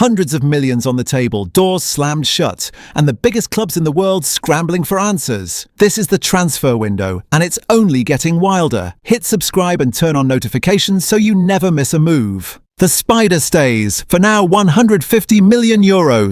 Hundreds of millions on the table, doors slammed shut, and the biggest clubs in the world scrambling for answers. This is the transfer window, and it's only getting wilder. Hit subscribe and turn on notifications so you never miss a move. The Spider stays, for now €150 million.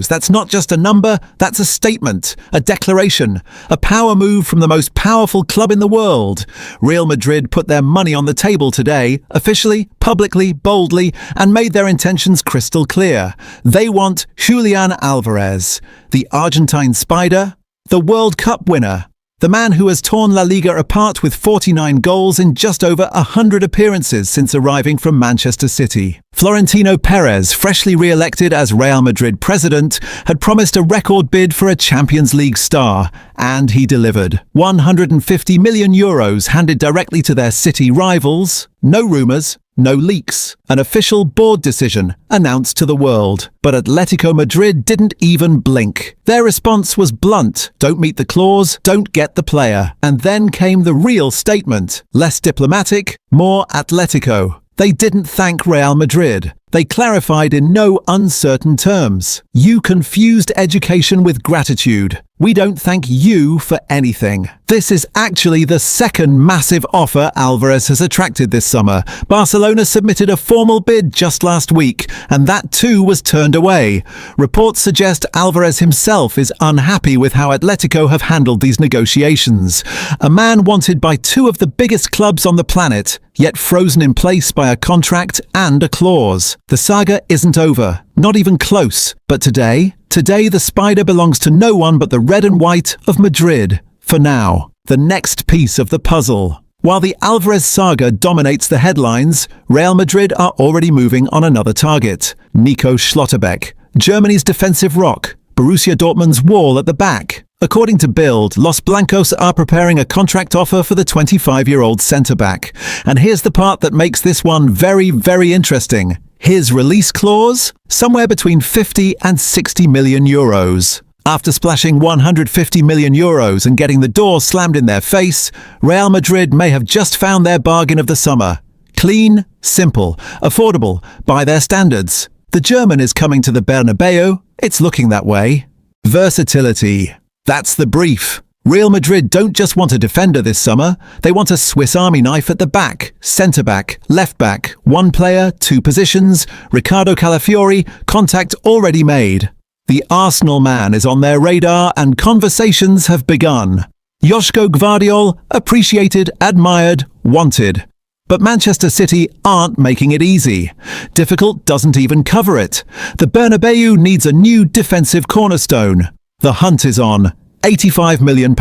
That's not just a number, that's a statement, a declaration, a power move from the most powerful club in the world. Real Madrid put their money on the table today, officially, publicly, boldly, and made their intentions crystal clear. They want Julián Álvarez, the Argentine Spider, the World Cup winner. The man who has torn La Liga apart with 49 goals in just over 100 appearances since arriving from Manchester City. Florentino Perez, freshly re-elected as Real Madrid president, had promised a record bid for a Champions League star, and he delivered. €150 million handed directly to their city rivals. No rumours, no leaks. An official board decision announced to the world. But Atlético Madrid didn't even blink. Their response was blunt. Don't meet the clause, don't get the player. And then came the real statement. Less diplomatic, more Atlético. They didn't thank Real Madrid. They clarified in no uncertain terms. You confused education with gratitude. We don't thank you for anything. This is actually the second massive offer Alvarez has attracted this summer. Barcelona submitted a formal bid just last week, and that too was turned away. Reports suggest Alvarez himself is unhappy with how Atlético have handled these negotiations. A man wanted by two of the biggest clubs on the planet, yet frozen in place by a contract and a clause. The saga isn't over, not even close. But today the Spider belongs to no one but the red and white of Madrid. For now, the next piece of the puzzle. While the Alvarez saga dominates the headlines, Real Madrid are already moving on another target. Nico Schlotterbeck, Germany's defensive rock, Borussia Dortmund's wall at the back. According to Bild, Los Blancos are preparing a contract offer for the 25-year-old centre-back. And here's the part that makes this one very, very interesting. His release clause? Somewhere between 50 and €60 million. After splashing €150 million and getting the door slammed in their face, Real Madrid may have just found their bargain of the summer. Clean, simple, affordable, by their standards. The German is coming to the Bernabeu. It's looking that way. Versatility. That's the brief. Real Madrid don't just want a defender this summer, they want a Swiss Army knife at the back, centre-back, left-back, one player, two positions, Ricardo Calafiori, contact already made. The Arsenal man is on their radar and conversations have begun. Joško Gvardiol, appreciated, admired, wanted. But Manchester City aren't making it easy. Difficult doesn't even cover it. The Bernabeu needs a new defensive cornerstone. The hunt is on. £85 million.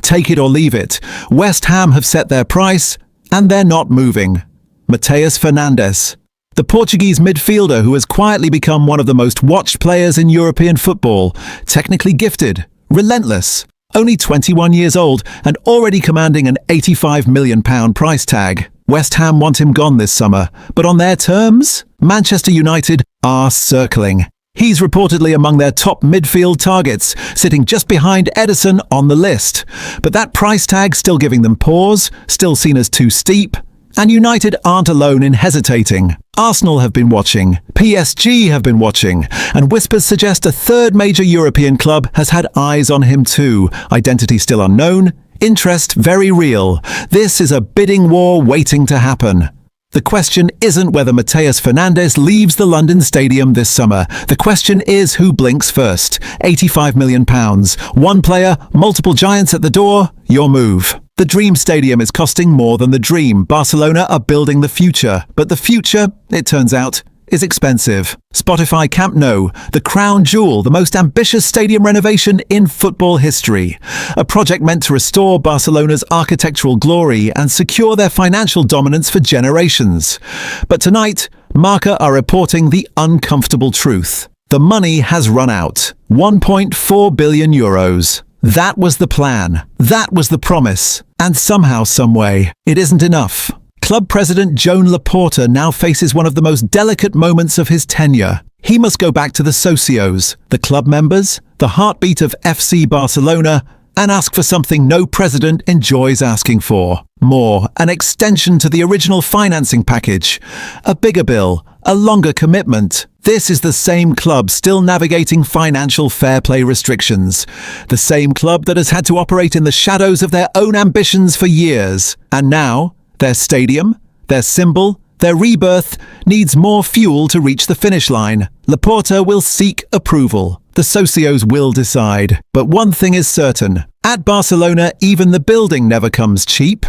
Take it or leave it. West Ham have set their price, and they're not moving. Matheus Fernandes. The Portuguese midfielder who has quietly become one of the most watched players in European football. Technically gifted. Relentless. Only 21 years old and already commanding an £85 million price tag. West Ham want him gone this summer, but on their terms? Manchester United are circling. He's reportedly among their top midfield targets, sitting just behind Ederson on the list. But that price tag still giving them pause, still seen as too steep. And United aren't alone in hesitating. Arsenal have been watching, PSG have been watching, and whispers suggest a third major European club has had eyes on him too. Identity still unknown, interest very real. This is a bidding war waiting to happen. The question isn't whether Matheus Fernandes leaves the London Stadium this summer. The question is who blinks first. £85 million. One player, multiple giants at the door, your move. The Dream Stadium is costing more than the dream. Barcelona are building the future. But the future, it turns out, is expensive. Spotify Camp Nou, the crown jewel, the most ambitious stadium renovation in football history. A project meant to restore Barcelona's architectural glory and secure their financial dominance for generations. But tonight, Marca are reporting the uncomfortable truth. The money has run out. €1.4 billion. That was the plan. That was the promise. And somehow, someway, it isn't enough. Club president Joan Laporta now faces one of the most delicate moments of his tenure. He must go back to the socios, the club members, the heartbeat of FC Barcelona, and ask for something no president enjoys asking for. More, an extension to the original financing package, a bigger bill, a longer commitment. This is the same club still navigating financial fair play restrictions. The same club that has had to operate in the shadows of their own ambitions for years. And now, their stadium, their symbol, their rebirth needs more fuel to reach the finish line. Laporta will seek approval. The socios will decide. But one thing is certain. At Barcelona, even the building never comes cheap.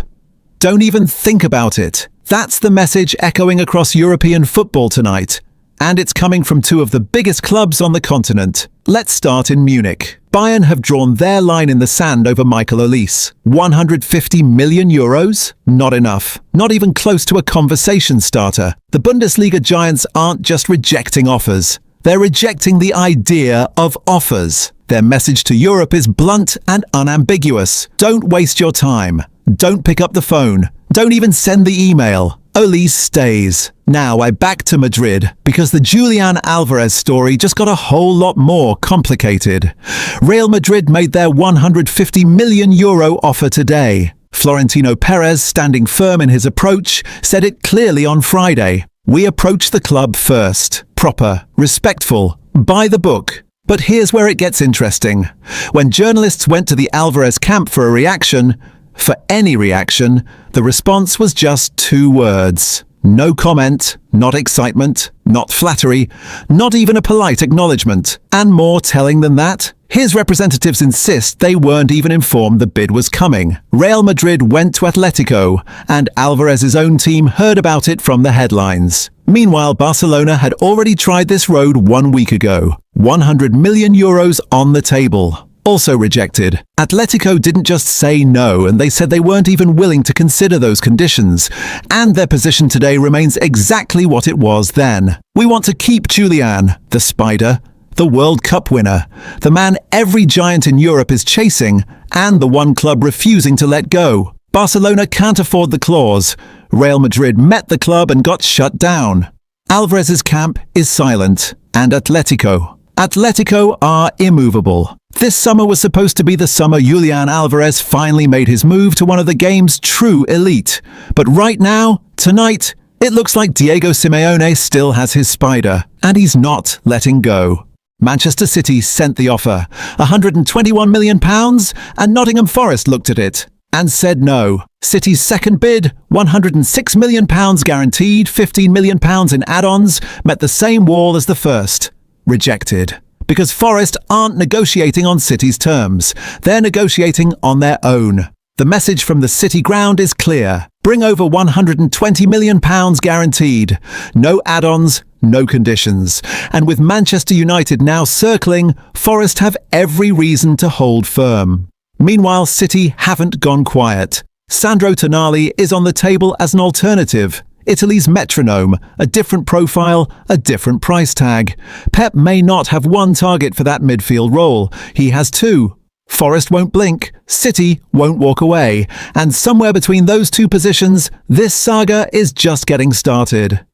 Don't even think about it. That's the message echoing across European football tonight. And it's coming from two of the biggest clubs on the continent. Let's start in Munich. Bayern have drawn their line in the sand over Michael Olise. 150 million euros? Not enough. Not even close to a conversation starter. The Bundesliga giants aren't just rejecting offers. They're rejecting the idea of offers. Their message to Europe is blunt and unambiguous. Don't waste your time. Don't pick up the phone. Don't even send the email. Olise stays. Now back to Madrid, because the Julian Álvarez story just got a whole lot more complicated. Real Madrid made their 150 million euro offer today. Florentino Perez, standing firm in his approach, said it clearly on Friday. We approach the club first. Proper, respectful, by the book. But here's where it gets interesting. When journalists went to the Alvarez camp for a reaction, for any reaction, the response was just two words. No comment, not excitement, not flattery, not even a polite acknowledgement. And more telling than that, his representatives insist they weren't even informed the bid was coming. Real Madrid went to Atlético, and Alvarez's own team heard about it from the headlines. Meanwhile, Barcelona had already tried this road 1 week ago. 100 million euros on the table. Also rejected. Atletico didn't just say no, and they said they weren't even willing to consider those conditions. And their position today remains exactly what it was then. We want to keep Julian, the Spider, the World Cup winner, the man every giant in Europe is chasing, and the one club refusing to let go. Barcelona can't afford the clause. Real Madrid met the club and got shut down. Alvarez's camp is silent, and Atletico are immovable. This summer was supposed to be the summer Julián Álvarez finally made his move to one of the game's true elite. But right now, tonight, it looks like Diego Simeone still has his spider, and he's not letting go. Manchester City sent the offer, £121 million, and Nottingham Forest looked at it and said no. City's second bid, £106 million guaranteed, £15 million in add-ons, met the same wall as the first. Rejected. Because Forest aren't negotiating on City's terms. They're negotiating on their own. The message from the City ground is clear. Bring over £120 million guaranteed. No add-ons, no conditions. And with Manchester United now circling, Forest have every reason to hold firm. Meanwhile, City haven't gone quiet. Sandro Tonali is on the table as an alternative. Italy's metronome, a different profile, a different price tag. Pep may not have one target for that midfield role. He has two. Forest won't blink, City won't walk away. And somewhere between those two positions, this saga is just getting started.